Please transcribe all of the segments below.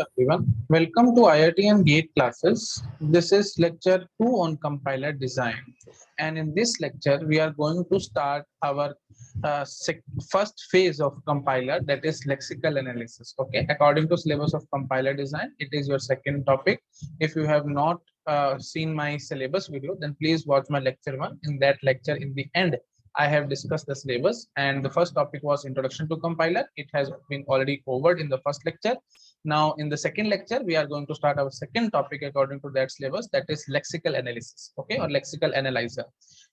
Everyone. Welcome to IIT and Gate classes. This is lecture 2 on compiler design. And in this lecture, we are going to start our first phase of compiler, that is lexical analysis. Okay, according to syllabus of compiler design, it is your second topic. If you have not seen my syllabus video, then please watch my lecture 1. In that lecture, in the end, I have discussed the syllabus, and the first topic was introduction to compiler. It has been already covered in the first lecture. Now, in the second lecture, we are going to start our second topic according to that syllabus, that is lexical analysis, okay, or lexical analyzer.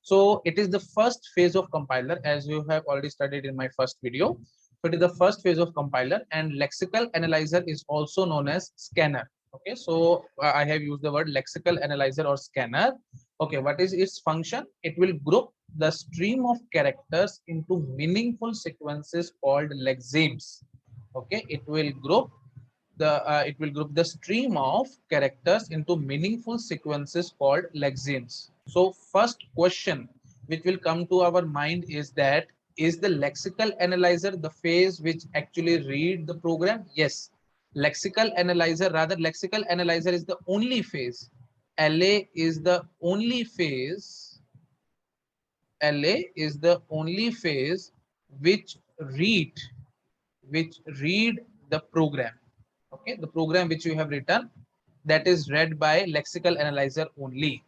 So it is the first phase of compiler, as you have already studied in my first video. So it is the first phase of compiler, and lexical analyzer is also known as scanner. Okay, so I have used the word lexical analyzer or scanner. Okay, what is its function? It will group the stream of characters into meaningful sequences called lexemes. Okay, it will group the stream of characters into meaningful sequences called lexemes. So first question which will come to our mind is that, is the lexical analyzer the phase which actually read the program? Yes, lexical analyzer is the only phase. LA is the only phase. LA is the only phase which read the program. Okay, the program which you have written, that is read by lexical analyzer only.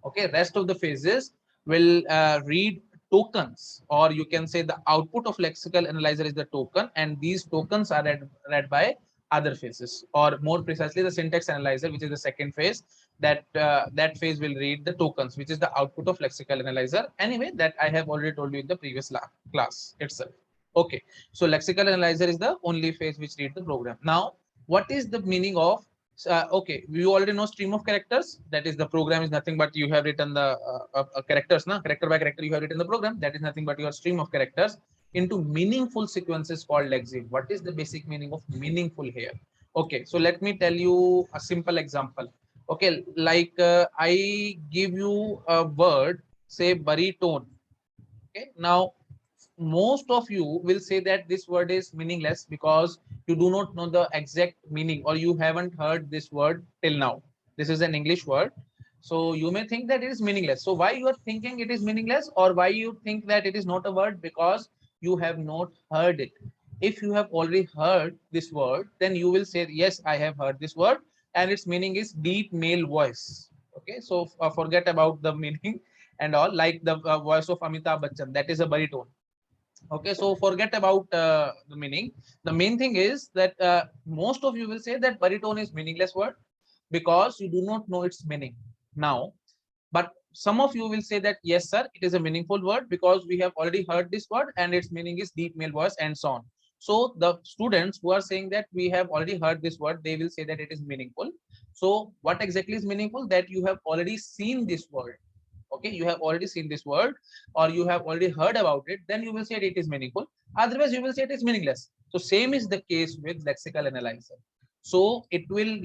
Okay, rest of the phases will read tokens, or you can say the output of lexical analyzer is the token, and these tokens are read by other phases, or more precisely the syntax analyzer, which is the second phase. That phase will read the tokens, which is the output of lexical analyzer. Anyway, that I have already told you in the previous class itself. Okay, so lexical analyzer is the only phase which read the program. Now, what is the meaning of okay, you already know stream of characters. That is, the program is nothing but you have written the characters, character by character you have written the program. That is nothing but your stream of characters into meaningful sequences called lexeme. What is the basic meaning of meaningful here? Okay, so let me tell you a simple example. Okay, like I give you a word, say baritone. Okay, now most of you will say that this word is meaningless because you do not know the exact meaning, or you haven't heard this word till now. This is an English word, so you may think that it is meaningless. So why you are thinking it is meaningless, or why you think that it is not a word? Because you have not heard it. If you have already heard this word, then you will say, yes, I have heard this word, and its meaning is deep male voice. Okay, so forget about the meaning and all, like the voice of Amitabh Bachchan, that is a baritone. Okay, so forget about the meaning. The main thing is that most of you will say that baritone is meaningless word because you do not know its meaning now. But some of you will say that, yes, sir, it is a meaningful word because we have already heard this word and its meaning is deep male voice and so on. So the students who are saying that we have already heard this word, they will say that it is meaningful. So what exactly is meaningful? That you have already seen this word. Okay, you have already seen this word, or you have already heard about it, then you will say it is meaningful. Otherwise you will say it is meaningless. So same is the case with lexical analyzer. So it will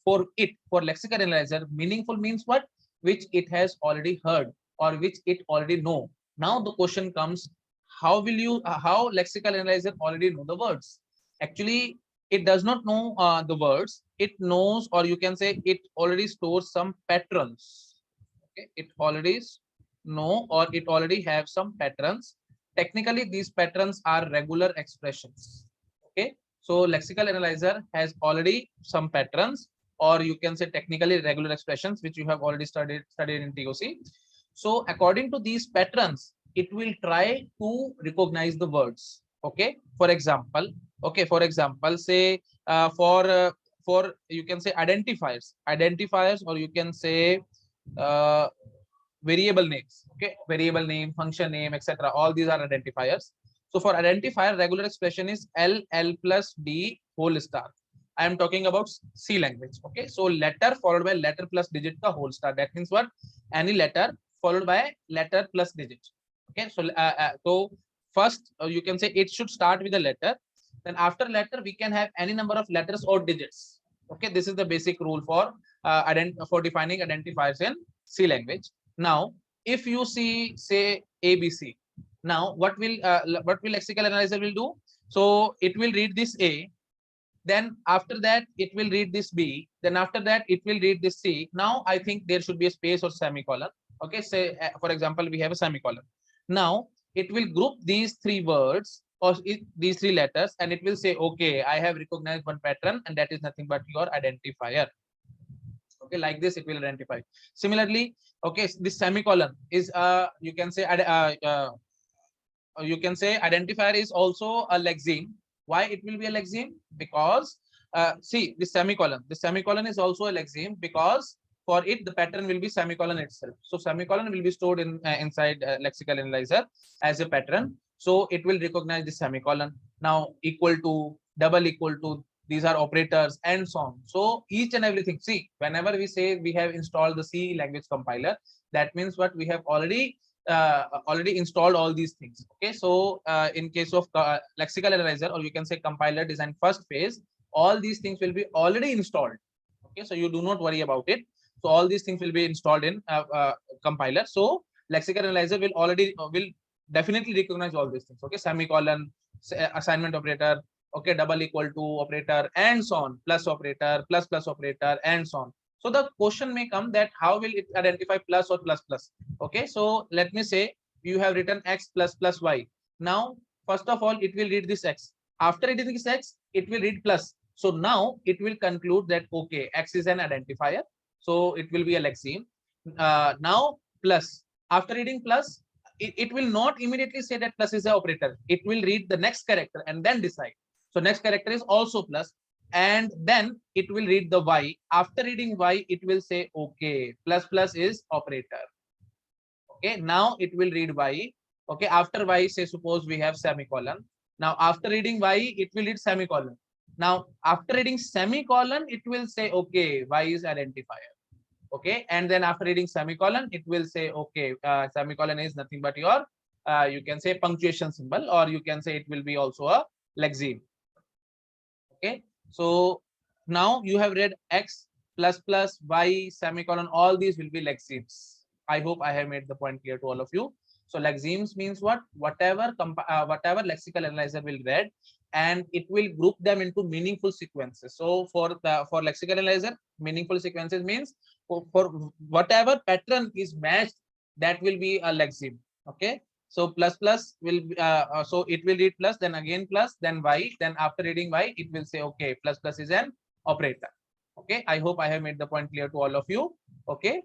for lexical analyzer, meaningful means what? Which it has already heard, or which it already know. Now the question comes, how will you how lexical analyzer already know the words? Actually, it does not know the words. It knows, or you can say it already stores some patterns. Okay, it already know, or it already have some patterns. Technically, these patterns are regular expressions. Okay, so lexical analyzer has already some patterns, or you can say technically regular expressions, which you have already studied in TOC. So according to these patterns, it will try to recognize the words. Okay, for example, say for you can say identifiers, or you can say uh, variable names. Okay, variable name, function name, etc. All these are identifiers. So for identifier, regular expression is L plus D whole star. I am talking about C language. Okay, so letter followed by letter plus digit ka whole star. That means what? Any letter followed by letter plus digit. Okay, so first you can say it should start with a letter. Then after letter we can have any number of letters or digits. Okay, this is the basic rule for defining identifiers in C language. Now, if you see, say ABC, now what will lexical analyzer will do? So it will read this A, Then after that it will read this B, then after that it will read this C. Now I think there should be a space or semicolon. Okay, say for example we have a semicolon. Now it will group these three words or these three letters, and it will say, okay, I have recognized one pattern, and that is nothing but your identifier. Okay, like this it will identify. Similarly, okay, this semicolon is you can say identifier is also a lexeme. Why it will be a lexeme? Because see, the semicolon is also a lexeme because for it the pattern will be semicolon itself. So semicolon will be stored in inside lexical analyzer as a pattern. So it will recognize the semicolon. Now equal to, double equal to, these are operators and so on. So each and everything, see, whenever we say we have installed the C language compiler, that means what we have already installed all these things. Okay, so in case of lexical analyzer, or you can say compiler design first phase, all these things will be already installed. Okay, so you do not worry about it. So all these things will be installed in compiler. So lexical analyzer will definitely recognize all these things. Okay, semicolon, assignment operator, okay, double equal to operator, and so on, plus operator, plus operator, and so on. So the question may come that how will it identify plus or plus plus? Okay, so let me say you have written x plus plus y. Now, first of all, it will read this x. After reading this x, it will read plus. So now it will conclude that, okay, x is an identifier. So it will be a lexeme. Now plus, after reading plus, it will not immediately say that plus is the operator. It will read the next character and then decide. So next character is also plus, and then it will read the y. After reading y, it will say, okay, plus plus is operator. Okay, now it will read y. Okay, after y, say suppose we have semicolon. Now after reading y, it will read semicolon. Now after reading semicolon, it will say, okay, y is identifier. Okay, and then after reading semicolon, it will say, okay, semicolon is nothing but your you can say punctuation symbol, or you can say it will be also a lexeme. Okay, so now you have read x plus plus y semicolon, all these will be lexemes. I hope I have made the point clear to all of you. So lexemes means what? Whatever lexical analyzer will read, and it will group them into meaningful sequences. So for lexical analyzer, meaningful sequences means for whatever pattern is matched, that will be a lexeme. Okay, so plus plus will so it will read plus, then again plus, then y, then after reading y, it will say, okay, plus plus is an operator. Okay, I hope I have made the point clear to all of you. Okay,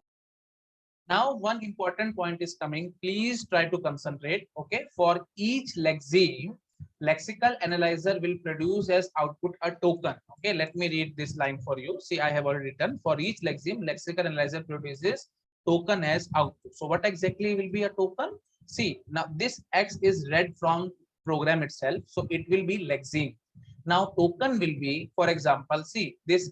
now one important point is coming. Please try to concentrate. Okay, for each lexeme, lexical analyzer will produce as output a token. Okay, let me read this line for you. See, I have already written, for each lexeme, lexical analyzer produces token as output. So what exactly will be a token? See, now this x is read from program itself, so it will be lexeme. Now token will be, for example, see, this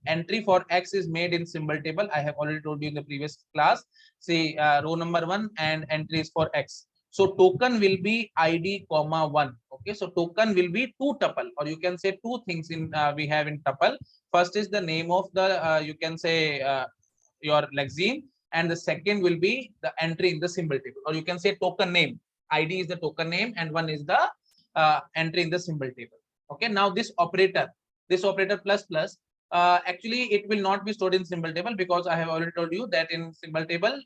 entry for x is made in symbol table. I have already told you in the previous class. See, row number 1 and entry is for x. So token will be id comma 1. Okay, so token will be two tuple, or you can say two things in we have in tuple. First is the name of the you can say your lexeme, and the second will be the entry in the symbol table, or you can say token name. Id is the token name, and 1 is the entry in the symbol table. Okay, now this operator plus plus, actually it will not be stored in symbol table, because I have already told you that in symbol table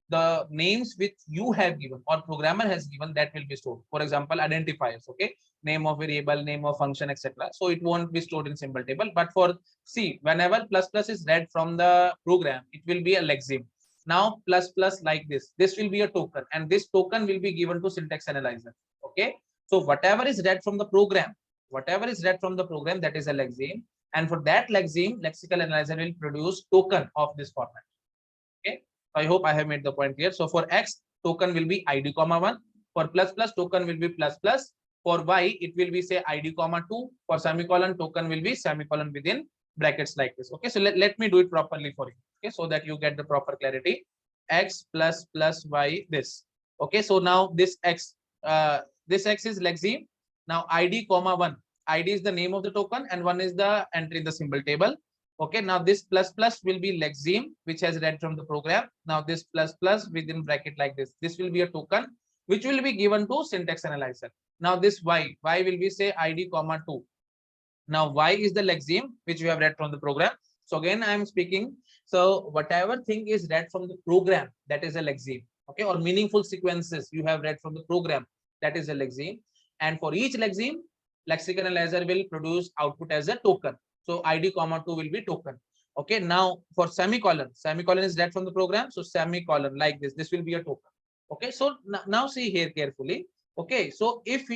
the names which you have given or programmer has given, that will be stored. For example, identifiers, okay, name of variable, name of function, etc. So it won't be stored in symbol table. But for C, whenever plus plus is read from the program, it will be a lexeme. Now plus plus like this will be a token, and this token will be given to syntax analyzer. Okay, so whatever is read from the program, that is a lexeme, and for that lexeme, lexical analyzer will produce token of this format. Okay, I hope I have made the point clear. So for x, token will be id comma 1. For plus plus, token will be plus plus. For y, it will be say id comma 2. For semicolon, token will be semicolon within brackets like this. Okay, so let me do it properly for you. Okay, so that you get the proper clarity. X plus plus y this. Okay, so now this x is lexeme. Now id comma 1. id is the name of the token, and 1 is the entry in the symbol table. Okay, now this plus plus will be lexeme, which has read from the program. Now this plus plus within bracket like this will be a token which will be given to syntax analyzer. Now this y will be say id comma 2. Now, why is the lexeme which you have read from the program? So again, I am speaking. So whatever thing is read from the program, that is a lexeme. Okay, or meaningful sequences you have read from the program, that is a lexeme. And for each lexeme, lexical analyzer will produce output as a token. So ID comma 2 will be token. Okay, now for semicolon, semicolon is read from the program. So semicolon like this will be a token. Okay, so now see here carefully. Okay, so if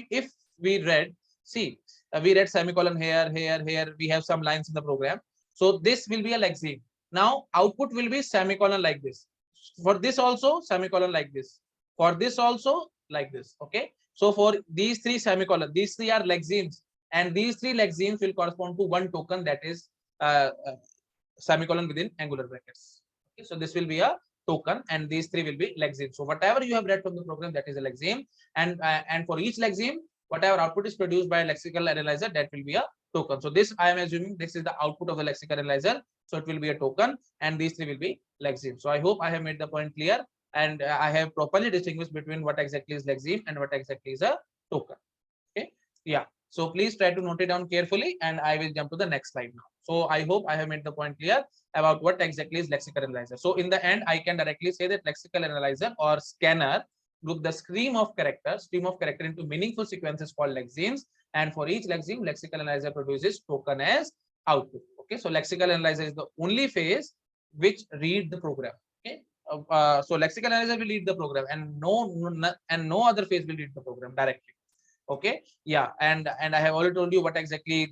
we read, see, we read semicolon here, here, we have some lines in the program. So this will be a lexeme. Now output will be semicolon like this. For this also semicolon like this. For this also like this. Okay. So for these three semicolon, these three are lexemes, and these three lexemes will correspond to one token, that is semicolon within angular brackets. Okay. So this will be a token, and these three will be lexemes. So whatever you have read from the program, that is a lexeme, and for each lexeme, whatever output is produced by a lexical analyzer, that will be a token. So this, I am assuming this is the output of the lexical analyzer. So it will be a token, and these three will be lexeme. So I hope I have made the point clear, and I have properly distinguished between what exactly is lexeme and what exactly is a token. Okay. Yeah. So please try to note it down carefully, and I will jump to the next slide now. So I hope I have made the point clear about what exactly is lexical analyzer. So in the end, I can directly say that lexical analyzer or scanner group the stream of character into meaningful sequences called lexemes, and for each lexeme, lexical analyzer produces token as output. Okay, so lexical analyzer is the only phase which read the program. Okay, so lexical analyzer will read the program, and no other phase will read the program directly. Okay, yeah, and I have already told you what exactly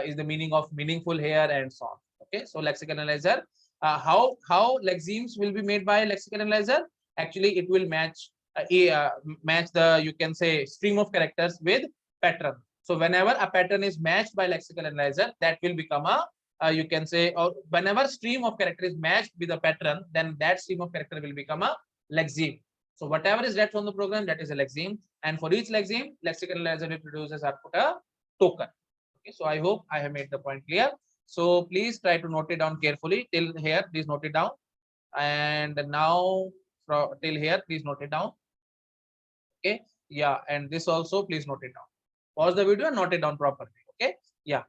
is the meaning of meaningful here and so on. Okay, so lexical analyzer, how lexemes will be made by lexical analyzer? Actually, it will match match the, you can say, stream of characters with pattern. So whenever a pattern is matched by lexical analyzer, that will become a you can say, or whenever stream of character is matched with a pattern, then that stream of character will become a lexeme. So whatever is read from the program, that is a lexeme, and for each lexeme, lexical analyzer will produce as output a token. Okay, so I hope I have made the point clear. So please try to note it down carefully till here. Please note it down, and now till here, please note it down. Okay, yeah, and this also please note it down. Pause the video and note it down properly. Okay, yeah.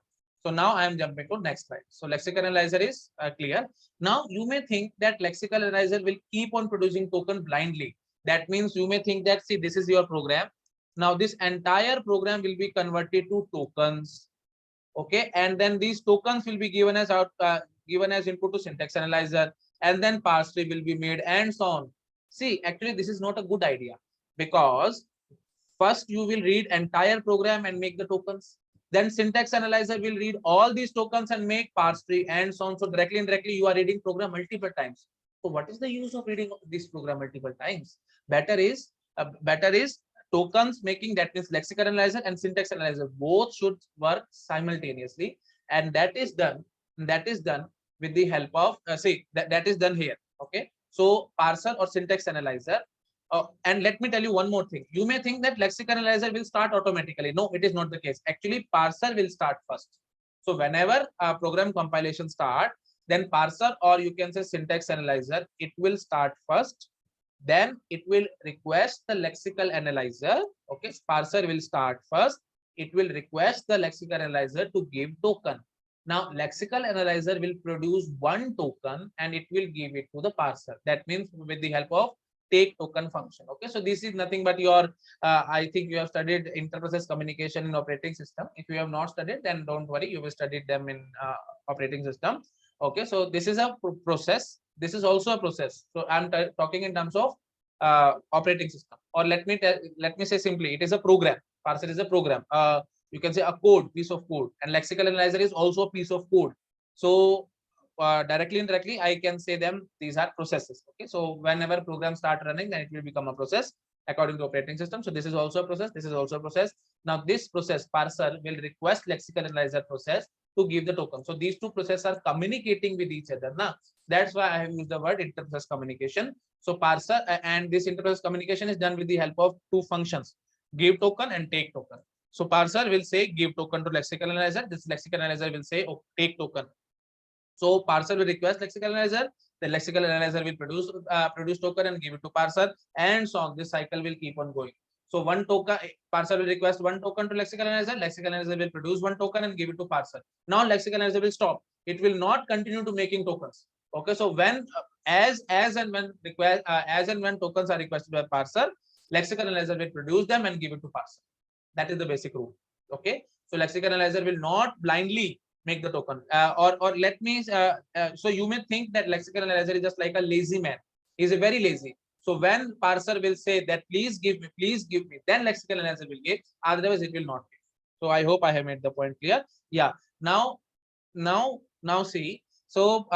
So now I am jumping to next slide. So lexical analyzer is clear. Now you may think that lexical analyzer will keep on producing token blindly. That means you may think that, see, this is your program. Now this entire program will be converted to tokens. Okay, and then these tokens will be given as given as input to syntax analyzer, and then parse tree will be made, and so on. See, actually this is not a good idea, because first you will read entire program and make the tokens, then syntax analyzer will read all these tokens and make parse tree, and so on. So directly and indirectly you are reading program multiple times. So what is the use of reading this program multiple times? Better is tokens making, that means lexical analyzer and syntax analyzer both should work simultaneously, and that is done with the help of see, that is done here. Okay, so parser or syntax analyzer. And let me tell you one more thing. You may think that lexical analyzer will start automatically. No, it is not the case. Actually, parser will start first. So whenever a program compilation start, then parser, or you can say syntax analyzer, it will start first. Then it will request the lexical analyzer. Okay, parser will start first. It will request the lexical analyzer to give token. Now lexical analyzer will produce one token and it will give it to the parser. That means with the help of take token function. Okay, so this is nothing but your I think you have studied interprocess communication in operating system. If you have not studied, then don't worry, you will study them in operating system. Okay, so this is a process, this is also a process. So I'm talking in terms of operating system, or let me say simply, it is a program. Parser is a program, you can say a code, piece of code, and lexical analyzer is also a piece of code. So directly and indirectly I can say them, these are processes. Okay, so whenever programs start running, then it will become a process according to operating system. So this is also a process, this is also a process. Now this process, parser, will request lexical analyzer process to give the token. So these two processes are communicating with each other. Now that's why I have used the word interprocess communication. So parser and this interprocess communication is done with the help of two functions, give token and take token. So parser will say give token to lexical analyzer. This lexical analyzer will say, oh, take token. So parser will request lexical analyzer. The lexical analyzer will produce token and give it to parser, and so on. This cycle will keep on going. So one token, parser will request one token to lexical analyzer. Lexical analyzer will produce one token and give it to parser. Now lexical analyzer will stop. It will not continue to making tokens. Okay, so when as and when tokens are requested by parser, lexical analyzer will produce them and give it to parser. That is the basic rule. Okay, so lexical analyzer will not blindly make the token. Or let me. So you may think that lexical analyzer is just like a lazy man. He's a very lazy. So when parser will say that please give me, then lexical analyzer will give. Otherwise, it will not give. So I hope I have made the point clear. Yeah. Now see. So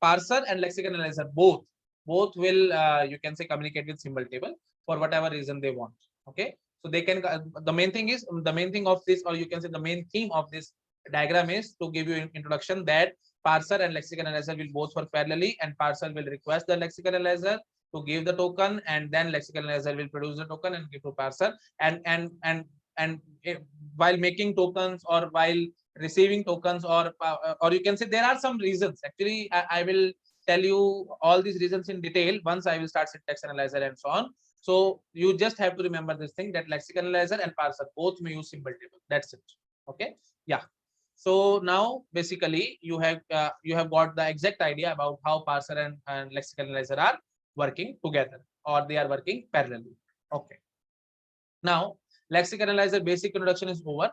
parser and lexical analyzer both will you can say communicate with symbol table for whatever reason they want. Okay. So they can. The main thing of this, or you can say the main theme of this diagram is to give you an introduction that parser and lexical analyzer will both work parallelly, and parser will request the lexical analyzer to give the token, and then lexical analyzer will produce the token and give to parser. And while making tokens or while receiving tokens, or you can say there are some reasons. Actually, I will tell you all these reasons in detail once I will start syntax analyzer and so on. So you just have to remember this thing that lexical analyzer and parser both may use symbol table. That's it. Okay. Yeah. So now basically you have got the exact idea about how parser and lexical analyzer are working together, or they are working parallelly. Okay. Now lexical analyzer basic introduction is over.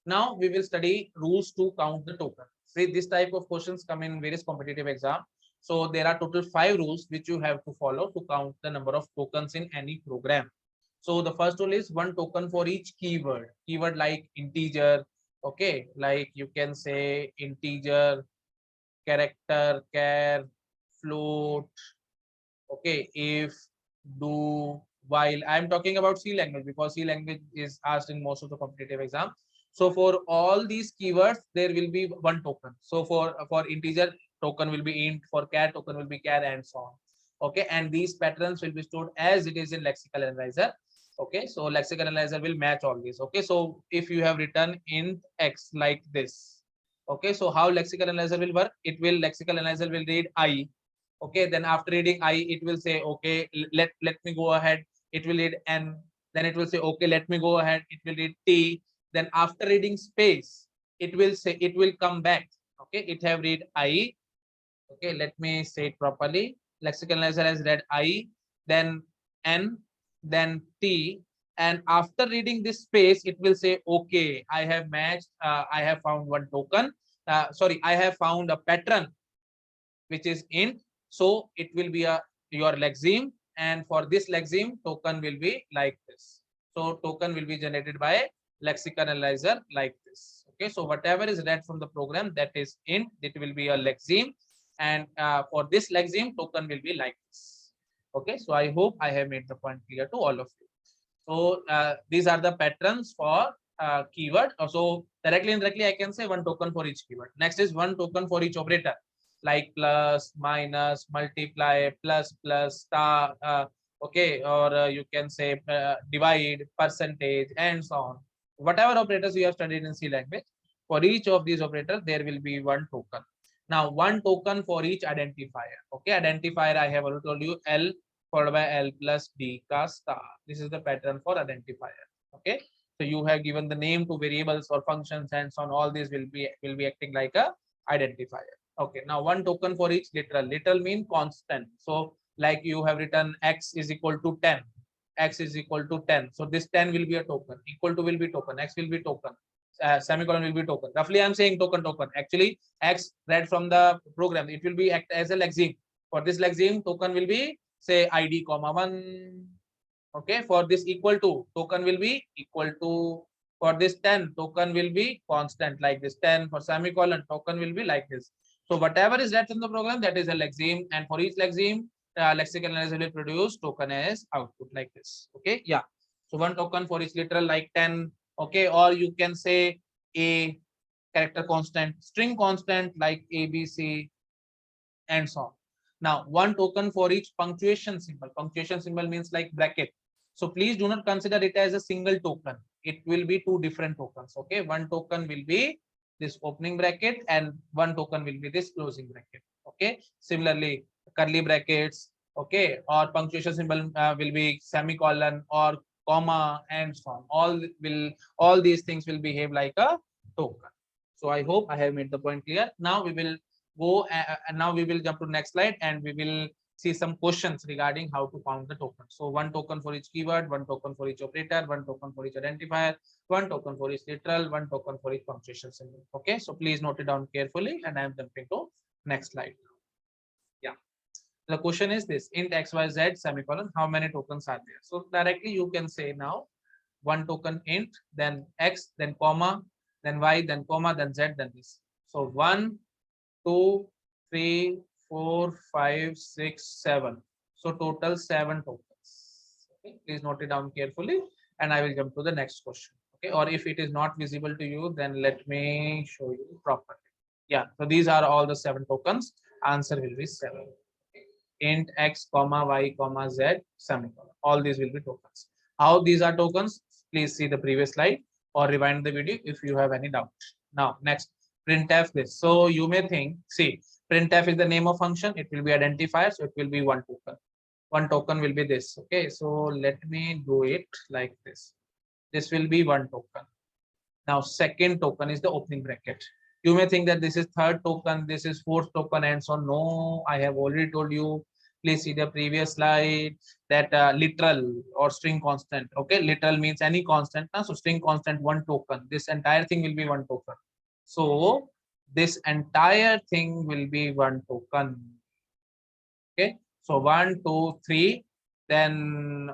Now we will study rules to count the token. See, this type of questions come in various competitive exam. So there are total 5 rules which you have to follow to count the number of tokens in any program. So the first rule is one token for each keyword. Keyword like integer, okay, like you can say integer, character, char, float, okay, if, do, while. I'm talking about C language because C language is asked in most of the competitive exam. So for all these keywords, there will be one token. So for integer, token will be int, for char, token will be char, and so on. Okay, and these patterns will be stored as it is in lexical analyzer. Okay, so lexical analyzer will match all these. Okay, so if you have written int x like this, okay, so how lexical analyzer will work? Lexical analyzer will read I. Okay, then after reading I, it will say, okay, let me go ahead. It will read N. Then it will say, okay, let me go ahead. It will read T. Then after reading space, it will come back. Okay, it have read I. Okay, let me say it properly. Lexical analyzer has read I, then N, then T, and after reading this space, it will say, okay, I have matched, I have found one token. Sorry, I have found a pattern which is int. So it will be your lexeme, and for this lexeme, token will be like this. So token will be generated by lexical analyzer like this. Okay, so whatever is read from the program, that is int, it will be a lexeme, and for this lexeme, token will be like this. Okay, so I hope I have made the point clear to all of you. So these are the patterns for keyword. So directly and indirectly, I can say one token for each keyword. Next is one token for each operator, like plus, minus, multiply, plus, star, okay, or you can say divide, percentage, and so on. Whatever operators you have studied in C language, for each of these operators, there will be one token. Now, one token for each identifier. Okay, identifier, I have already told you, L followed by L plus D ka star. This is the pattern for identifier. Okay, so you have given the name to variables or functions, and so on. All these will be acting like a identifier. Okay, now one token for each literal. Literal mean constant. So like you have written x is equal to 10. X is equal to 10. So this 10 will be a token. Equal to will be token. X will be token. Semicolon will be token. Roughly, I'm saying token. Actually, X read from the program. It will be act as a lexeme. For this lexeme, token will be say ID comma 1. Okay, for this equal to, token will be equal to. For this 10, token will be constant like this 10. For semicolon, token will be like this. So whatever is read from the program, that is a lexeme, and for each lexeme, lexical analyzer will produce token as output like this. Okay, yeah. So one token for each literal like 10. Okay, or you can say a character constant, string constant like ABC, and so on. Now, one token for each punctuation symbol. Punctuation symbol means like bracket. So please do not consider it as a single token. It will be two different tokens. Okay, one token will be this opening bracket, and one token will be this closing bracket. Okay, similarly, curly brackets, okay, or punctuation symbol will be semicolon, or comma, and so on. All these things will behave like a token. So I hope I have made the point clear. Now we will go and now we will jump to next slide and we will see some questions regarding how to count the token. So one token for each keyword, one token for each operator, one token for each identifier, one token for each literal, one token for each punctuation symbol. Okay, so please note it down carefully, and I am jumping to next slide. Yeah, the question is this: int xyz semicolon, how many tokens are there? So directly you can say now one token int, then x, then comma, then y, then comma, then z, then this. So 1, 2, 3, 4, 5, 6, 7. So total 7 tokens. Okay, please note it down carefully, and I will jump to the next question. Okay, or if it is not visible to you, then let me show you properly. Yeah, so these are all the 7 tokens. Answer will be 7. Okay. Int x, comma, y, comma, z, semicolon. All these will be tokens. How these are tokens? Please see the previous slide or rewind the video if you have any doubt. Now, next, printf this. So you may think, see, printf is the name of function. It will be identifier, so it will be one token. One token will be this. Okay, so let me do it like this. This will be one token. Now, second token is the opening bracket. You may think that this is third token, this is fourth token, and so on. No, I have already told you. Please see the previous slide that literal or string constant. Okay, literal means any constant. So string constant, one token. This entire thing will be one token. So this entire thing will be one token. Okay, so 1, 2, 3, then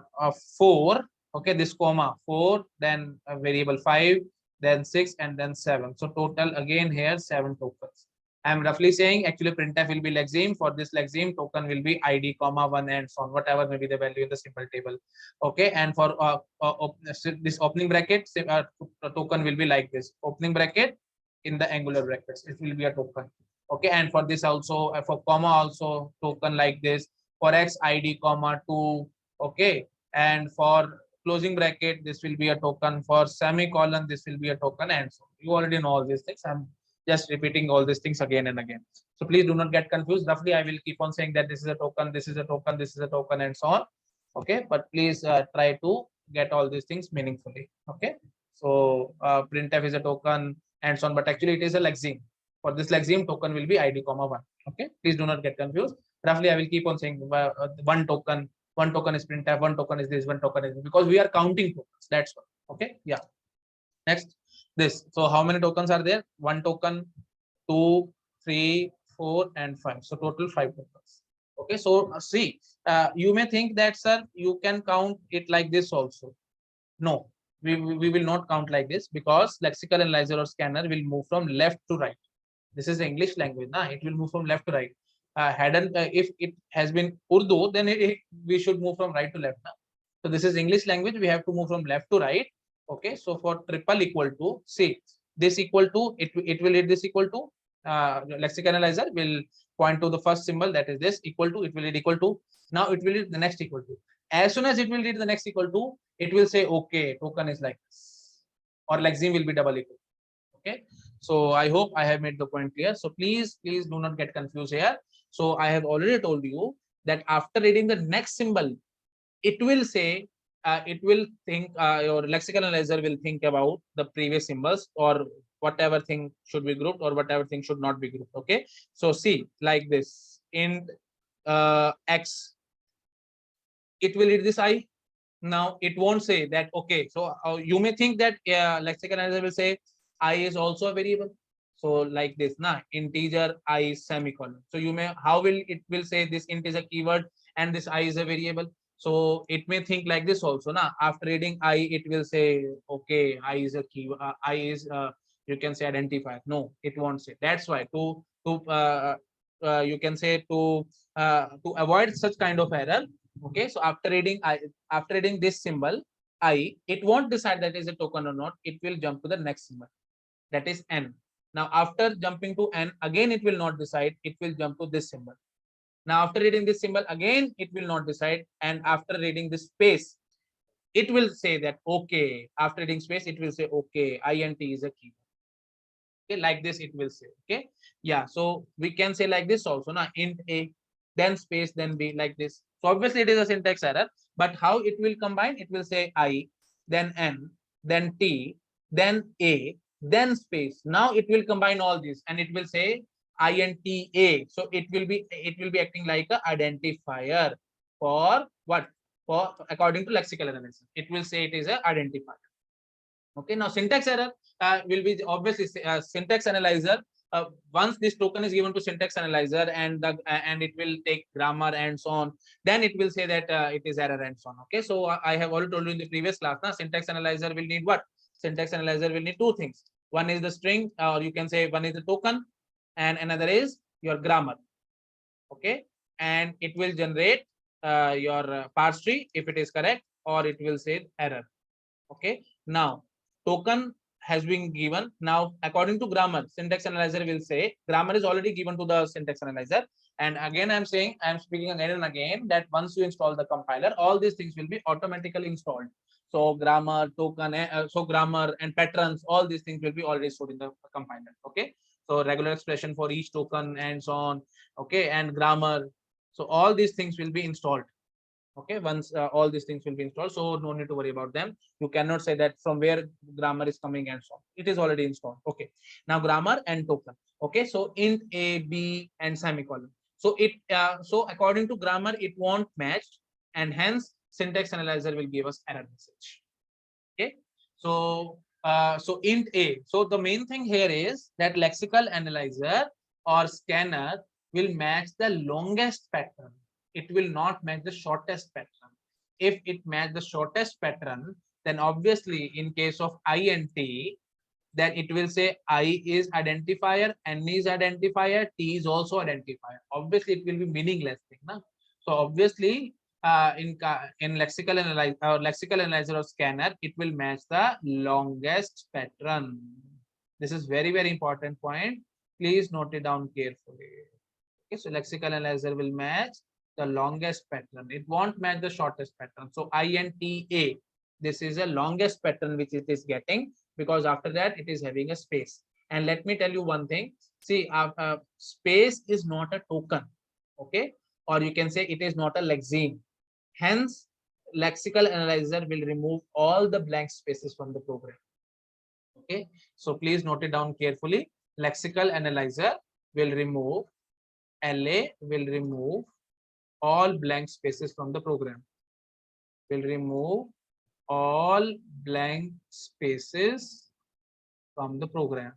4. Okay, this comma 4, then a variable 5, then 6, and then 7. So total again here 7 tokens. I'm roughly saying actually printf will be lexeme. For this lexeme, token will be id, comma 1, and so on, whatever may be the value in the symbol table. Okay, and for this opening bracket, token will be like this. Opening bracket in the angular brackets, it will be a token. Okay, and for this also, for comma also token like this. For x, id, comma 2. Okay, and for closing bracket, this will be a token. For semicolon, this will be a token, and so you already know all these things. I'm just repeating all these things again and again. So please do not get confused. Roughly, I will keep on saying that this is a token, this is a token, this is a token, and so on. Okay, but please try to get all these things meaningfully. Okay, so printf is a token and so on, but actually it is a lexeme. For this lexeme, token will be id, comma 1. Okay, please do not get confused. Roughly, I will keep on saying one token is printf, one token is this, one token is this, because we are counting tokens. That's what. Okay, yeah. Next, this. So how many tokens are there? One token, 2, 3, 4, and 5. So total 5 tokens. Okay, so see, you may think that, sir, you can count it like this also. No, we will not count like this, because lexical analyzer or scanner will move from left to right. This is the English language. Nah? It will move from left to right. If it has been Urdu, then we should move from right to left. Nah? So this is English language. We have to move from left to right. Okay. So for triple equal to, see, this equal to, it will read this equal to, lexical analyzer will point to the first symbol, that is this equal to, it will read equal to. Now it will read the next equal to. As soon as it will read the next equal to, it will say, okay, token is like this, or lexeme will be double equal. Okay, so I hope I have made the point clear. So please do not get confused here. So I have already told you that after reading the next symbol, it will say, it will think, your lexical analyzer will think about the previous symbols, or whatever thing should be grouped or whatever thing should not be grouped. Okay, so see, like this, int x, it will read this I. Now it won't say that. Okay, so you may think that lexical analyzer will say I is also a variable. So like this, integer I semicolon. So you may, how will it will say this int is a keyword and this I is a variable. So it may think like this also. After reading I, it will say, okay, I is a keyword. I is you can say identifier. No, it won't say. That's why you can say to avoid such kind of error. Okay, so after reading this symbol I, it won't decide that is a token or not. It will jump to the next symbol, that is n. Now after jumping to n, again it will not decide. It will jump to this symbol. Now after reading this symbol, again it will not decide, and after reading this space, it will say that, okay, after reading space, it will say, okay, int is a keyword. Okay, like this it will say. Okay, yeah, so we can say like this also, int a, then space, then b, like this. So obviously it is a syntax error, But how it will combine? It will say I, then N, then T, then A, then space. Now it will combine all these and it will say INTA. So it will be acting like a identifier for what? For according to lexical analysis. It will say it is a identifier. Okay, now syntax error will be obviously syntax analyzer. Once this token is given to syntax analyzer and it will take grammar and so on, then it will say that it is error and so on. Okay, so I have already told you in the previous class now, syntax analyzer will need what? Syntax analyzer will need two things. One is the string, or you can say one is the token, and another is your grammar. Okay, and it will generate your parse tree if it is correct, or it will say error. Okay, now token has been given. Now according to grammar, syntax analyzer will say grammar is already given to the syntax analyzer. And again I'm speaking again and again that once you install the compiler, all these things will be automatically installed. So grammar, token, so grammar and patterns, all these things will be already stored in the compiler. Okay, so regular expression for each token and so on. Okay, and grammar, so all these things will be installed. Okay, once all these things will be installed, so no need to worry about them. You cannot say that from where grammar is coming and so on. It is already installed. Okay, now grammar and token. Okay, so int a, b and semicolon. So it so according to grammar it won't match, and hence syntax analyzer will give us error message. Okay, so so int a. So the main thing here is that lexical analyzer or scanner will match the longest pattern. It will not match the shortest pattern. If it match the shortest pattern, then obviously in case of int, then it will say I is identifier, N is identifier, T is also identifier. Obviously it will be meaningless thing, na? So obviously in lexical analyzer or scanner, it will match the longest pattern. This is very, very important point. Please note it down carefully. Okay, so lexical analyzer will match the longest pattern. It won't match the shortest pattern. So INTA, this is a longest pattern which it is getting, because after that it is having a space. And let me tell you one thing. See, space is not a token. Okay, or you can say it is not a lexeme. Hence, lexical analyzer will remove all the blank spaces from the program. Okay, so please note it down carefully. Lexical analyzer will remove, LA will remove all blank spaces from the program. Will remove all blank spaces from the program.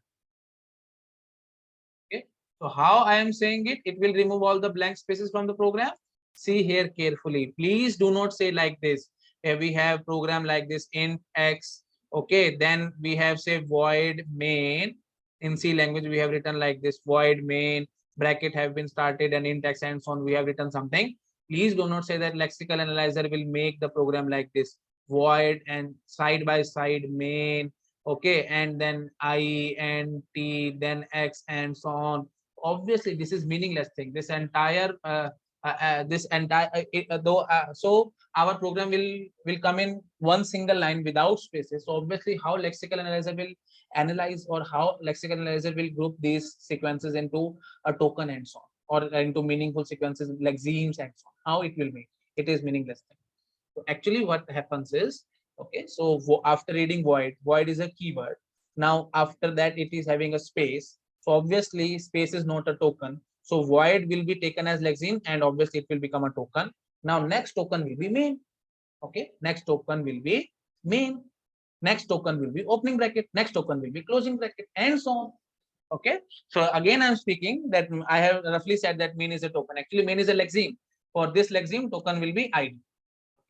Okay, so how I am saying it? It will remove all the blank spaces from the program. See here carefully. Please do not say like this. Here we have program like this, int x. Okay, then we have say void main. In C language we have written like this, void main, bracket have been started, and int x and so on we have written something. Please do not say that lexical analyzer will make the program like this, void and side by side main. Okay, and then I and T, then X and so on. Obviously this is meaningless thing. This entire so our program will come in one single line without spaces. So obviously how lexical analyzer will analyze, or how lexical analyzer will group these sequences into a token and so on, or into meaningful sequences like lexemes and so on. How it will make it is meaningless thing. So actually what happens is, okay, so after reading void is a keyword. Now after that it is having a space. So obviously space is not a token. So void will be taken as lexeme, and obviously it will become a token. Now next token will be main. Okay, next token will be main. Next token will be opening bracket. Next token will be closing bracket, and so on. Okay, so again I'm speaking that I have roughly said that main is a token. Actually main is a lexeme. For this lexeme, token will be ID.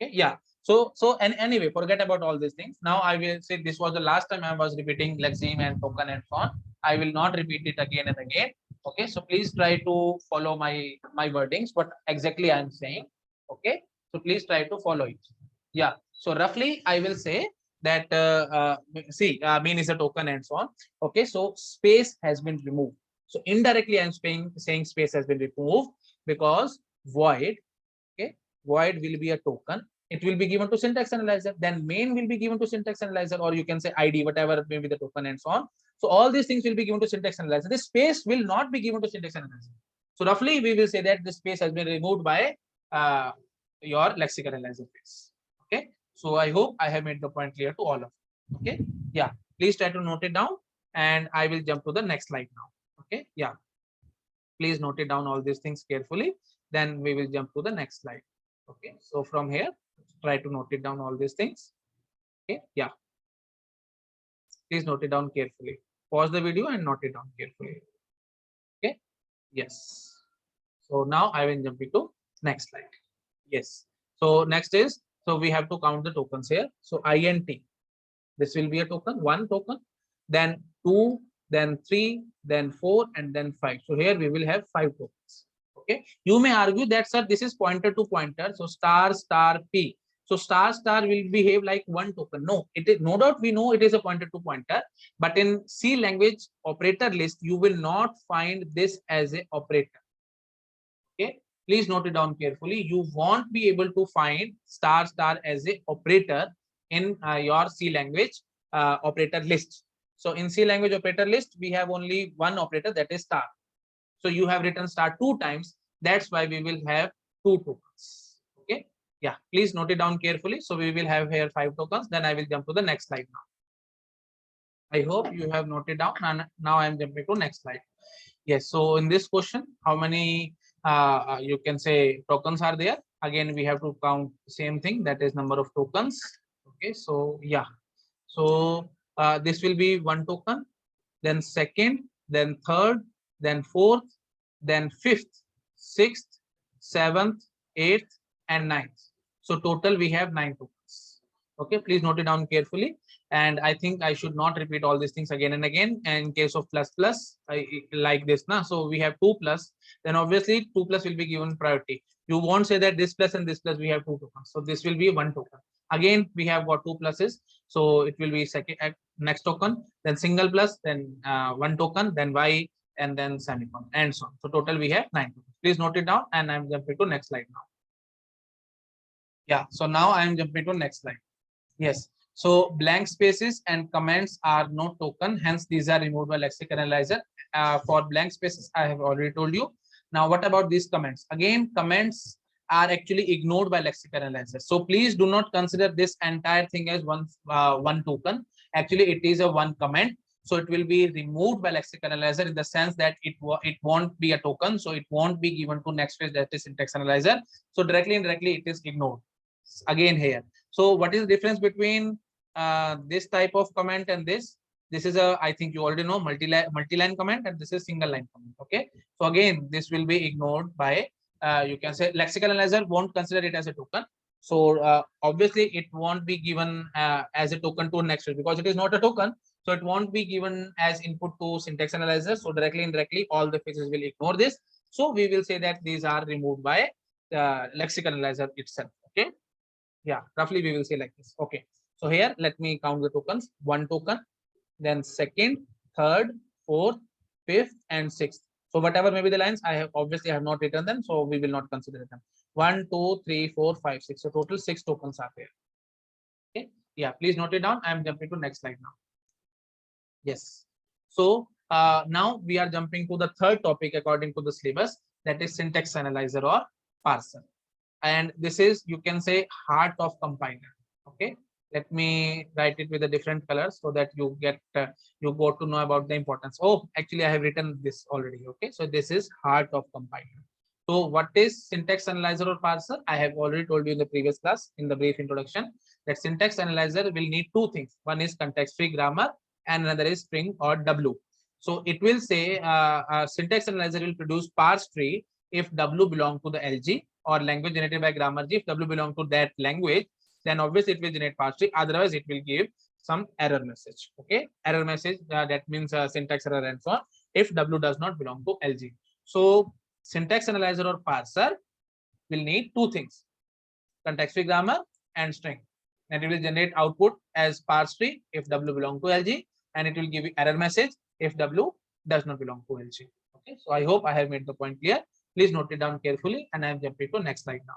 Okay, yeah. So and anyway, forget about all these things. Now I will say this was the last time I was repeating lexeme and token and so on. I will not repeat it again and again. Okay, so please try to follow my wordings, what exactly I am saying. Okay, so please try to follow it. Yeah, so roughly I will say that see, main is a token and so on. Okay, so space has been removed. So indirectly I'm saying space has been removed because void, okay, void will be a token. It will be given to syntax analyzer. Then main will be given to syntax analyzer, or you can say ID, whatever may be the token and so on. So all these things will be given to syntax analyzer. This space will not be given to syntax analyzer. So roughly we will say that the space has been removed by your lexical analyzer phase. Okay, so I hope I have made the point clear to all of you. Okay, yeah, please try to note it down, and I will jump to the next slide now. Okay, yeah, please note it down all these things carefully, then we will jump to the next slide. Okay, so from here, try to note it down all these things. Okay, yeah, please note it down carefully. Pause the video and note it down carefully. Okay, yes. So now I will jump into next slide. Yes. So next is, so we have to count the tokens here. So int, this will be a token, one token, then two, then three, then four, and then five. So here we will have 5 tokens. Okay. You may argue that, sir, this is pointer to pointer. So star star p. So star star will behave like one token. No, it is no doubt we know it is a pointer to pointer, but in C language operator list, you will not find this as a operator. Okay, please note it down carefully. You won't be able to find star star as a operator in your C language operator list. So in C language operator list, we have only one operator, that is star. So you have written star 2 times. That's why we will have 2 tokens. Okay, yeah, please note it down carefully. So we will have here 5 tokens. Then I will jump to the next slide now. I hope you have noted down, and now I am jumping to next slide. Yes, so in this question, how many you can say tokens are there? Again, we have to count the same thing, that is number of tokens. Okay, so yeah, so this will be 1 token, then second, then third, then fourth, then fifth, sixth, seventh, eighth, and ninth. So total we have 9 tokens. Okay, please note it down carefully. And I think I should not repeat all these things again and again. And in case of plus plus, I like this now. So we have 2 plus, then obviously 2 plus will be given priority. You won't say that this plus and this plus we have 2 tokens. So this will be 1 token. Again, we have got 2 pluses. So it will be second next token, then single plus, then 1 token, then Y, and then semicolon, and so on. So total we have 9 tokens. Please note it down, and I'm jumping to next slide now. Yeah, so now I am jumping to next slide. Yes. So blank spaces and comments are no token, hence these are removed by Lexical Analyzer. For blank spaces, I have already told you. Now, what about these comments? Again, comments are actually ignored by Lexical Analyzer. So please do not consider this entire thing as one token. Actually, it is a one comment. So it will be removed by Lexical Analyzer in the sense that it won't be a token. So it won't be given to next phase, that is syntax analyzer. So directly and indirectly, it is ignored. Again here. So what is the difference between this type of comment and this? This is a, I think you already know, multi-line comment, and this is single line comment. Okay. So again, this will be ignored by, you can say Lexical Analyzer won't consider it as a token. So obviously it won't be given as a token to next phase because it is not a token. So it won't be given as input to syntax analyzer. So directly and indirectly, all the phases will ignore this. So we will say that these are removed by the Lexical Analyzer itself. Okay. Yeah, roughly we will say like this. Okay, so here let me count the tokens. 1 token, then second, third, fourth, fifth, and sixth. So whatever may be the lines, I have obviously have not written them, so we will not consider them. 1, 2, 3, 4, 5, 6. So total 6 tokens are there. Okay, yeah, please note it down. I am jumping to next slide now. Yes, so now we are jumping to the third topic according to the syllabus, that is syntax analyzer or parser. And this is, you can say, heart of compiler. Okay, let me write it with a different color so that you get you got to know about the importance. Oh, actually I have written this already. Okay, so this is heart of compiler. So what is syntax analyzer or parser? I have already told you in the previous class in the brief introduction that syntax analyzer will need 2 things. One is context free grammar and another is string or W. So it will say syntax analyzer will produce parse tree if W belong to the LG, or language generated by grammar G. If W belong to that language, then obviously it will generate parse tree. Otherwise, it will give some error message. Okay, error message that means syntax error and so on. If W does not belong to LG, so syntax analyzer or parser will need 2 things: context free grammar and string. And it will generate output as parse tree if W belong to LG, and it will give you error message if W does not belong to LG. Okay, so I hope I have made the point clear. Please note it down carefully, and I am jumping to next slide now.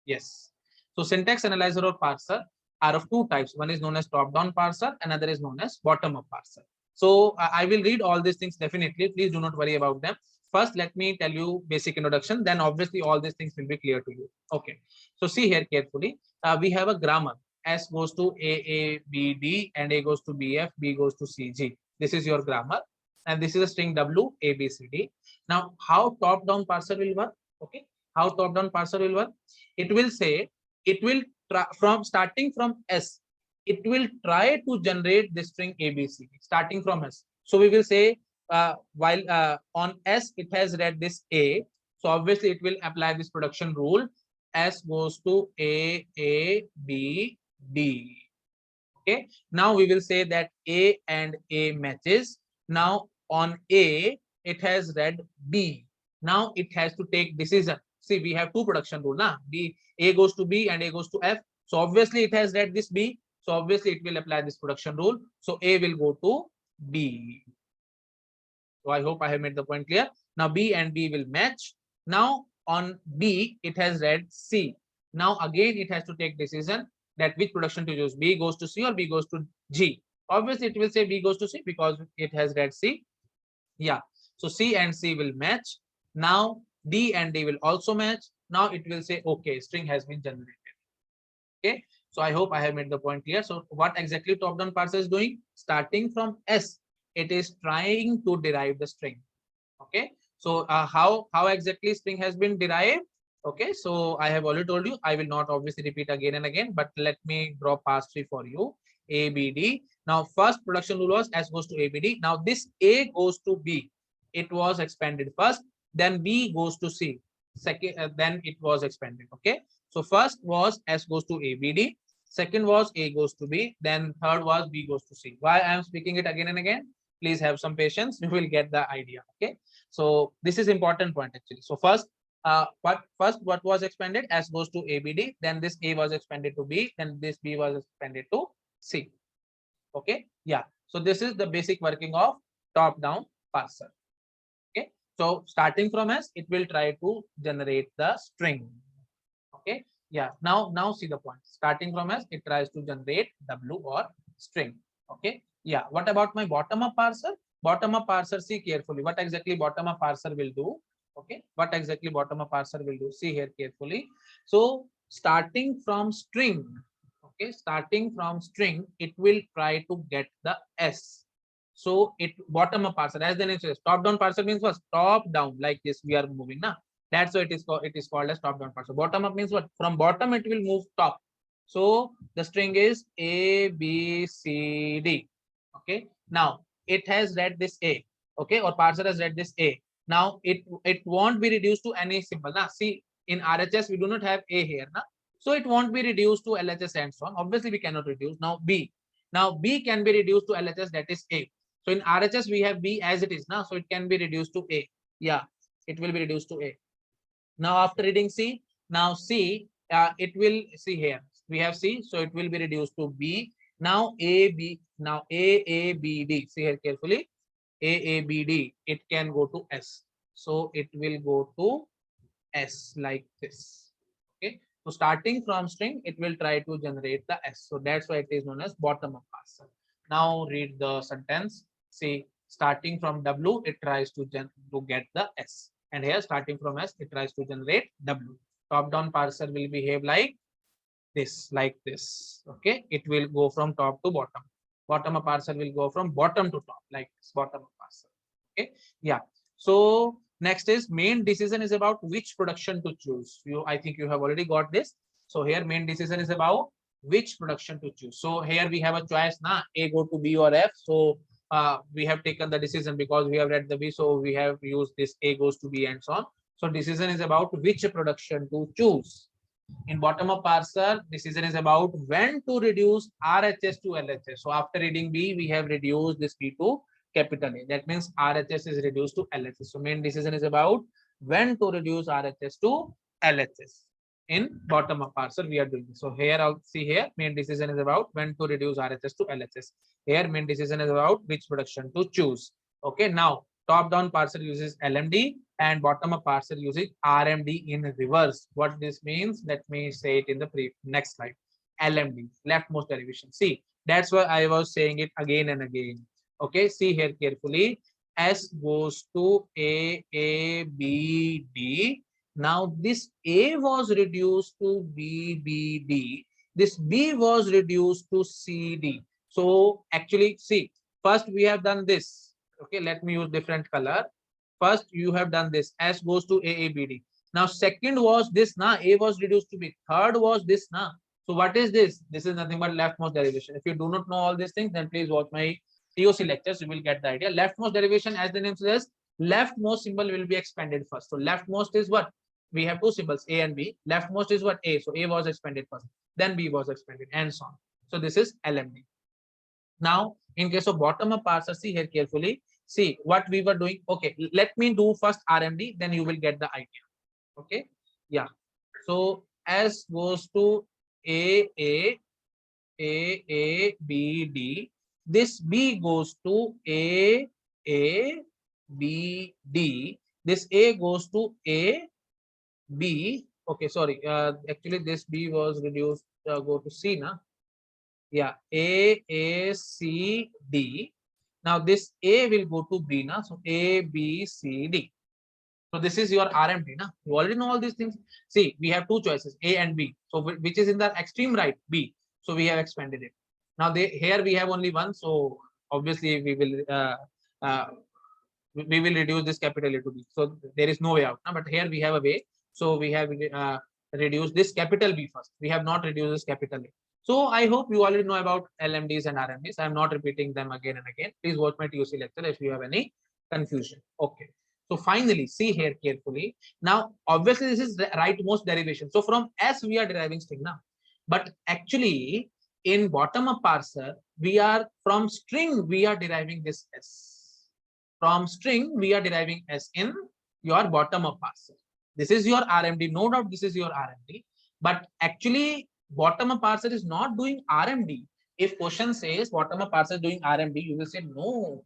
Yes. So syntax analyzer or parser are of 2 types. One is known as top-down parser, another is known as bottom-up parser. So I will read all these things definitely. Please do not worry about them. First, let me tell you basic introduction. Then obviously all these things will be clear to you. Okay. So see here carefully. We have a grammar. S goes to A, B, D, and A goes to B, F, B goes to C, G. This is your grammar. And this is a string W, A, B, C, D. Now, how top-down parser will work? Okay. How top-down parser will work? It will say, it will from starting from S, it will try to generate the string ABC starting from S. So we will say while on S it has read this A, so obviously it will apply this production rule. S goes to A, B, D. Okay. Now we will say that A and A matches. Now on A it has read B. Now it has to take decision. See, we have two production rule now. B, A goes to B and A goes to F. So obviously it has read this B. So obviously it will apply this production rule. So A will go to B. So I hope I have made the point clear. Now B and B will match. Now on B it has read C. Now again it has to take decision that which production to use. B goes to C or B goes to G. Obviously it will say B goes to C because it has read C. Yeah. So C and C will match. Now D and D will also match. Now it will say okay, string has been generated. Okay. So I hope I have made the point clear. So what exactly top-down parser is doing? Starting from S, it is trying to derive the string. Okay. So how exactly string has been derived? Okay. So I have already told you. I will not obviously repeat again and again, but let me draw pass tree for you. A, B, D. Now first production rule was S goes to A, B, D. Now this A goes to B. It was expanded first. Then B goes to C. Second, then it was expanded. Okay. So first was S goes to A, B, D. Second was A goes to B. Then third was B goes to C. Why I am speaking it again and again? Please have some patience. You will get the idea. Okay. So this is important point actually. So first, what was expanded? S goes to A, B, D. Then this A was expanded to B. Then this B was expanded to C. Okay. Yeah. So this is the basic working of top-down parser. Okay. So starting from S, it will try to generate the string. Okay. Yeah. Now see the point. Starting from S, it tries to generate W or string. Okay. Yeah. What about my bottom-up parser? Bottom-up parser, see carefully. What exactly bottom-up parser will do? Okay. What exactly bottom-up parser will do? See here carefully. So starting from string. Okay. Starting from string, it will try to get the S. So it bottom-up parser, as the name says, top-down parser means what? Top-down, like this. We are moving now. That's why it is called as top-down parser. Bottom-up means what? From bottom it will move top. So the string is A, B, C, D. Okay. Now it has read this A. Okay, or parser has read this A. Now it won't be reduced to any symbol. Now see, in RHS we do not have A here. Now so it won't be reduced to LHS and so on. Obviously we cannot reduce. Now B. Now B can be reduced to LHS, that is A. So in RHS we have B as it is now, so it can be reduced to A. Yeah, it will be reduced to A. Now after reading C, now C, it will see here we have C, so it will be reduced to B. Now A, B, now A, B, D. See here carefully, A, B, D. It can go to S, so it will go to S like this. Okay, so starting from string, it will try to generate the S. So that's why it is known as bottom-up parser. Now read the sentence. See, starting from W, it tries to get the S. And here, starting from S, it tries to generate W. Top-down parser will behave like this. Okay, it will go from top to bottom. Bottom-up parser will go from bottom to top, like this. Bottom-up parser. Okay, yeah. So next is main decision is about which production to choose. I think you have already got this. So here main decision is about which production to choose. So here we have a choice now, A go to B or F. So we have taken the decision because we have read the B, so we have used this A goes to B and so on. So decision is about which production to choose. In bottom-up parser, decision is about when to reduce RHS to LHS. So after reading B, we have reduced this B to capital A. That means RHS is reduced to LHS. So main decision is about when to reduce RHS to LHS. In bottom-up parser, we are doing this. So here I'll see here main decision is about when to reduce RHS to LHS. Here main decision is about which production to choose. Okay, now top-down parser uses LMD and bottom-up parser uses RMD in reverse. What this means, let me say it in the next slide. LMD, leftmost derivation. See, that's why I was saying it again and again. Okay, see here carefully. S goes to A, B, D. Now this A was reduced to B, B, D. This B was reduced to C, D. So actually, see, first we have done this. Okay, let me use different color. First, you have done this. S goes to A, B, D. Now, second was this, na. A was reduced to B. Third was this, na. So what is this? This is nothing but leftmost derivation. If you do not know all these things, then please watch my TOC lectures. You will get the idea. Leftmost derivation, as the name says, leftmost symbol will be expanded first. So leftmost is what? We have two symbols, A and B. Leftmost is what? A. So A was expanded first. Then B was expanded, and so on. So this is LMD. Now, in case of bottom-up parser, see here carefully. See what we were doing. Okay, let me do first RMD, then you will get the idea. Okay, yeah. So S goes to A, B, D. This B goes to A, B, D. This A goes to A, B. Okay, sorry. Actually, this B was reduced. Go to C, na? Yeah, A, C, D. Now this A will go to B, na? So A, B, C, D. So this is your RMD, na? You already know all these things. See, we have two choices, A and B. So which is in the extreme right, B. So we have expanded it. Now here we have only one. So obviously we will reduce this capital A to B. So there is no way out. But here we have a way. So we have reduced this capital B first. We have not reduced this capital A. So I hope you already know about LMDs and RMDs. I'm not repeating them again and again. Please watch my TOC lecture if you have any confusion. Okay. So finally, see here carefully. Now, obviously, this is the rightmost derivation. So from S, we are deriving string now. But actually, in bottom-up parser, we are from string, we are deriving this S. From string, we are deriving S in your bottom-up parser. This is your RMD. No doubt this is your RMD. But actually, bottom-up parser is not doing RMD. If question says bottom-up parser is doing RMD, you will say no,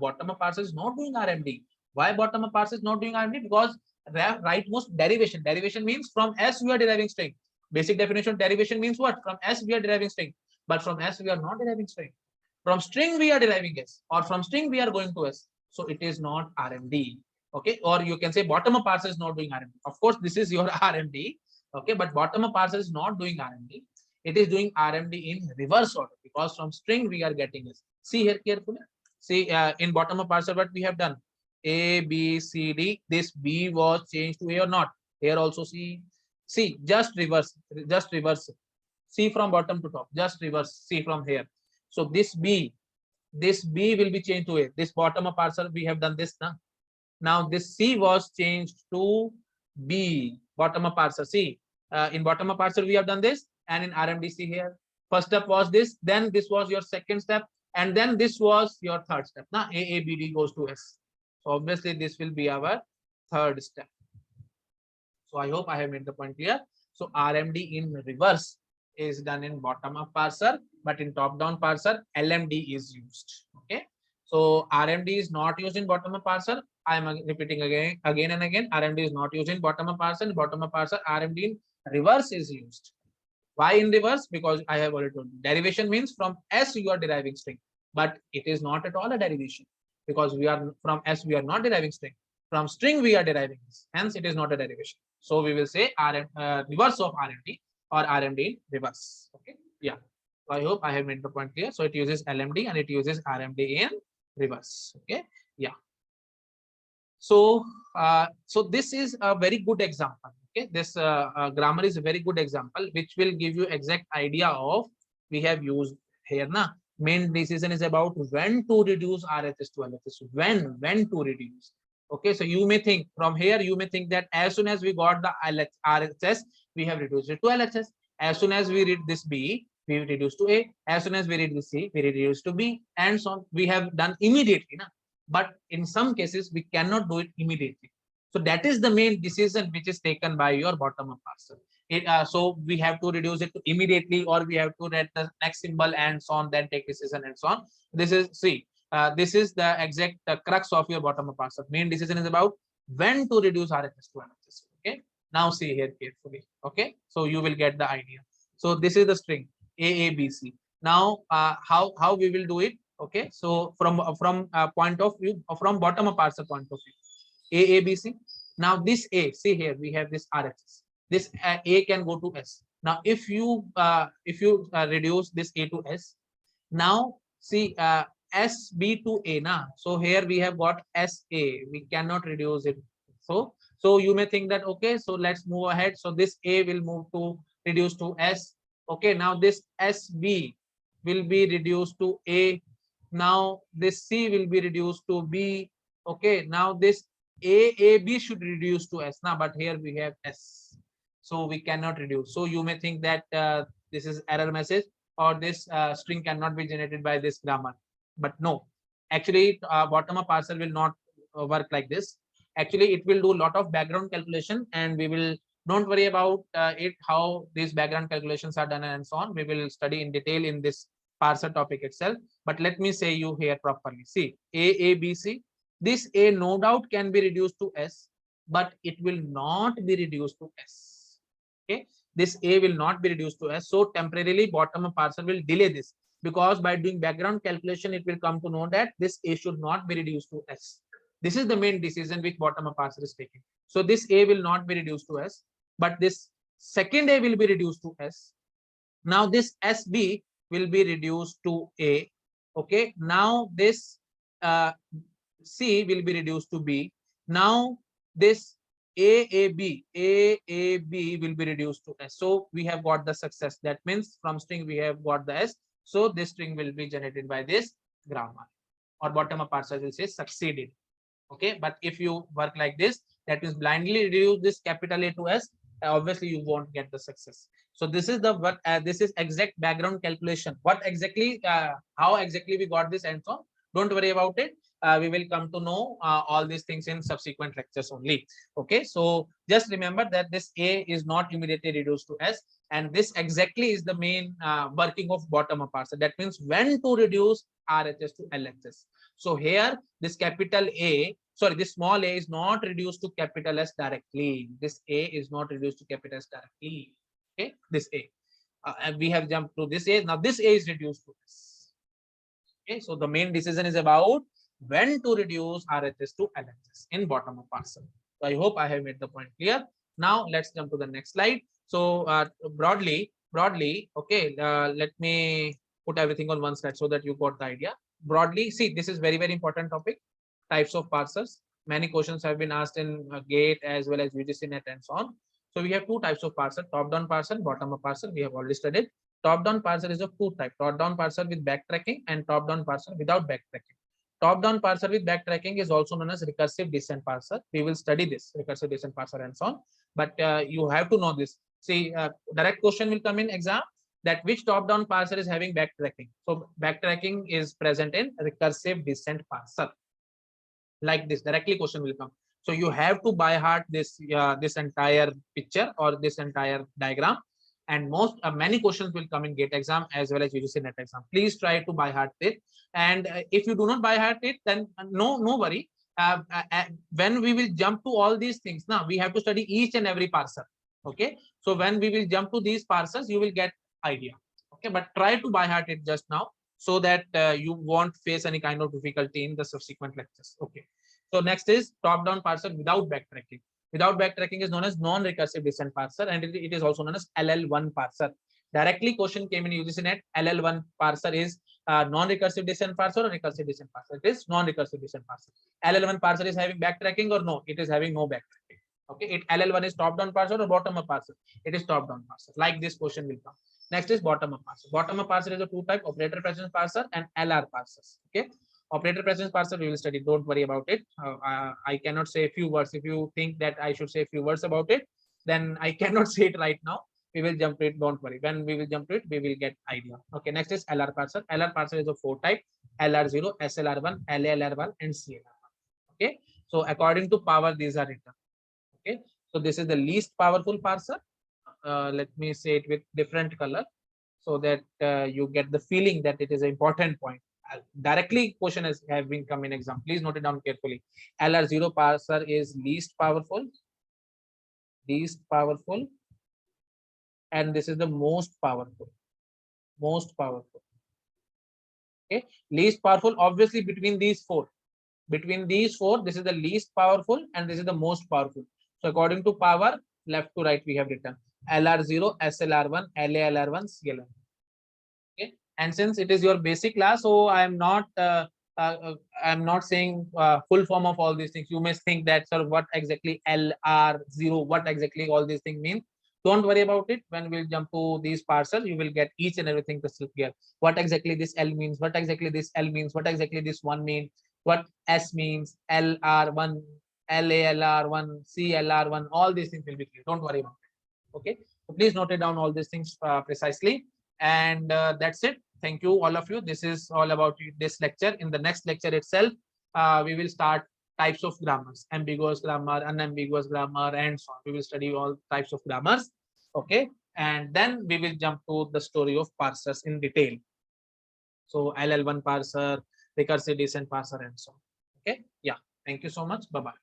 bottom-up parser is not doing RMD. Why bottom-up parser is not doing RMD? Because rightmost derivation. Derivation means from S we are deriving string. Basic definition of derivation means what? From S we are deriving string. But from S we are not deriving string. From string we are deriving S, or from string we are going to S. So it is not RMD. Okay, or you can say bottom-up parser is not doing RMD. Of course, this is your RMD. Okay, but bottom-up parser is not doing RMD. It is doing RMD in reverse order, because from string we are getting this. See here carefully. See in bottom-up parser what we have done. A, B, C, D. This B was changed to A or not? Here also C. See, just reverse. Just reverse. See from bottom to top. Just reverse. See from here. So this B will be changed to A. This bottom-up parser we have done this now. Now this C was changed to B. Bottom-up parser. See, in bottom-up parser we have done this, and in RMDC here. First step was this, then this was your second step, and then this was your third step. Now A, B, D goes to S. So obviously this will be our third step. So I hope I have made the point clear. So RMD in reverse is done in bottom-up parser, but in top-down parser, LMD is used. Okay. So RMD is not used in bottom-up parser. I am repeating again and again. RMD is not used in bottom-up parser. In bottom-up parser, RMD in reverse is used. Why in reverse? Because I have already told you. Derivation means from S you are deriving string, but it is not at all a derivation, because we are from S we are not deriving string. From string we are deriving this. Hence it is not a derivation. So we will say reverse of RMD, or RMD in reverse. Okay. Yeah. So I hope I have made the point clear. So it uses LMD and it uses RMD in reverse. Okay. Yeah. So so this is a very good example. Okay, this grammar is a very good example, which will give you exact idea of we have used here. Na main decision is about when to reduce RHS to LHS. When to reduce. Okay, so you may think from here, you may think that as soon as we got the RHS, we have reduced it to LHS. As soon as we read this B, we reduce to A. As soon as we read this C, we reduce to B, and so on. We have done immediately. Na? But in some cases, we cannot do it immediately. So that is the main decision which is taken by your bottom-up parser. So we have to reduce it to immediately, or we have to read the next symbol and so on, then take decision and so on. This is this is the exact crux of your bottom-up parser. Main decision is about when to reduce RHS to LHS. Okay. Now see here carefully. Okay. So you will get the idea. So this is the string A, B, C. Now how we will do it? Okay, so from point of view, from bottom up parser point of view, A B C. Now this A, see here we have this RHS. This A can go to S. Now if you reduce this A to S, now see SB to A na. So here we have got SA. We cannot reduce it. So you may think that okay, so let's move ahead. So this A will move to reduce to S. Okay, now this SB will be reduced to A. Now this C will be reduced to B. Okay, now this AB should reduce to S now, but here we have S. So we cannot reduce. So you may think that this is error message, or this string cannot be generated by this grammar. But no, actually bottom up parser will not work like this. Actually it will do a lot of background calculation, and we will, don't worry about it, how these background calculations are done and so on. We will study in detail in this parser topic itself. But let me say you here properly. See, A, B, C. This A no doubt can be reduced to S, but it will not be reduced to S. Okay, this A will not be reduced to S. So temporarily bottom up parser will delay this, because by doing background calculation, it will come to know that this A should not be reduced to S. This is the main decision which bottom up parser is taking. So this A will not be reduced to S, but this second A will be reduced to S. Now this SB will be reduced to A. Okay, now this C will be reduced to B. Now this AAB will be reduced to S. So we have got the success. That means from string we have got the S. So this string will be generated by this grammar, or bottom up parser will say succeeded. Okay, but if you work like this, that means blindly reduce this capital A to S, obviously you won't get the success. So this is the what this is exact background calculation. What exactly how exactly we got this and so on, don't worry about it. We will come to know all these things in subsequent lectures only. Okay, so just remember that this A is not immediately reduced to S, and this exactly is the main working of bottom up parser. That means when to reduce RHS to LHS. So here this capital A, sorry, this small a is not reduced to capital S directly. This A is not reduced to capital S directly. Okay, this A. And we have jumped to this A. Now this A is reduced to S. Okay, so the main decision is about when to reduce RHS to LHS in bottom up parser. So I hope I have made the point clear. Now let's jump to the next slide. So broadly, okay, let me put everything on one slide so that you got the idea. Broadly, see, this is very important topic. Types of parsers. Many questions have been asked in GATE as well as UGC-NET and so on. So we have two types of parser: top-down parser, bottom-up parser. We have already studied. Top-down parser is of two types: top-down parser with backtracking and top-down parser without backtracking. Top-down parser with backtracking is also known as recursive descent parser. We will study this recursive descent parser and so on. But you have to know this. See, direct question will come in exam, that which top-down parser is having backtracking. So backtracking is present in recursive descent parser. Like this, directly question will come. So you have to by heart this this entire picture or this entire diagram, and many questions will come in GATE exam as well as UGC-NET exam. Please try to by heart it, and if you do not by heart it, then no worry. When we will jump to all these things, now we have to study each and every parser. Okay, so when we will jump to these parsers, you will get idea. Okay, but try to by heart it just now, so that you won't face any kind of difficulty in the subsequent lectures. Okay, so next is top-down parser without backtracking. Without backtracking is known as non-recursive descent parser, and it is also known as LL1 parser. Directly question came in UGC-NET. LL1 parser is non-recursive descent parser or recursive descent parser. It is non-recursive descent parser. LL1 parser is having backtracking or no? It is having no backtracking. Okay, LL1 is top-down parser or bottom-up parser? It is top-down parser. Like this question will come. Next is bottom-up parser. Bottom-up parser is a two type: operator presence parser and LR parsers. Okay, operator presence parser we will study. Don't worry about it. I cannot say a few words. If you think that I should say a few words about it, then I cannot say it right now. We will jump to it. Don't worry. When we will jump to it, we will get idea. Okay, next is LR parser. LR parser is a four type: LR0, SLR1, LALR1, and CLR1. Okay, so according to power, these are written. Okay, so this is the least powerful parser. Let me say it with different color, so that you get the feeling that it is an important point. Directly question has have been come in exam. Please note it down carefully. LR0 parser is least powerful, and this is the most powerful. Okay, least powerful, obviously between these four, this is the least powerful and this is the most powerful. So according to power, left to right we have written LR0, SLR1, LALR1, CLR. Okay, and since it is your basic class, so I'm not saying full form of all these things. You may think that, sir, what exactly LR0, what exactly all these things mean. Don't worry about it. When we'll jump to these parsers, you will get each and everything crystal clear. What exactly this L means, what exactly this L means, what exactly this one means, what S means, LR1, LALR1, CLR1, all these things will be clear. Don't worry about it. Okay, so please note it down all these things precisely. And that's it. Thank you, all of you. This is all about this lecture. In the next lecture itself, we will start types of grammars, ambiguous grammar, unambiguous grammar, and so on. We will study all types of grammars. Okay, and then we will jump to the story of parsers in detail. So LL1 parser, recursive descent parser, and so on. Okay, yeah. Thank you so much. Bye bye.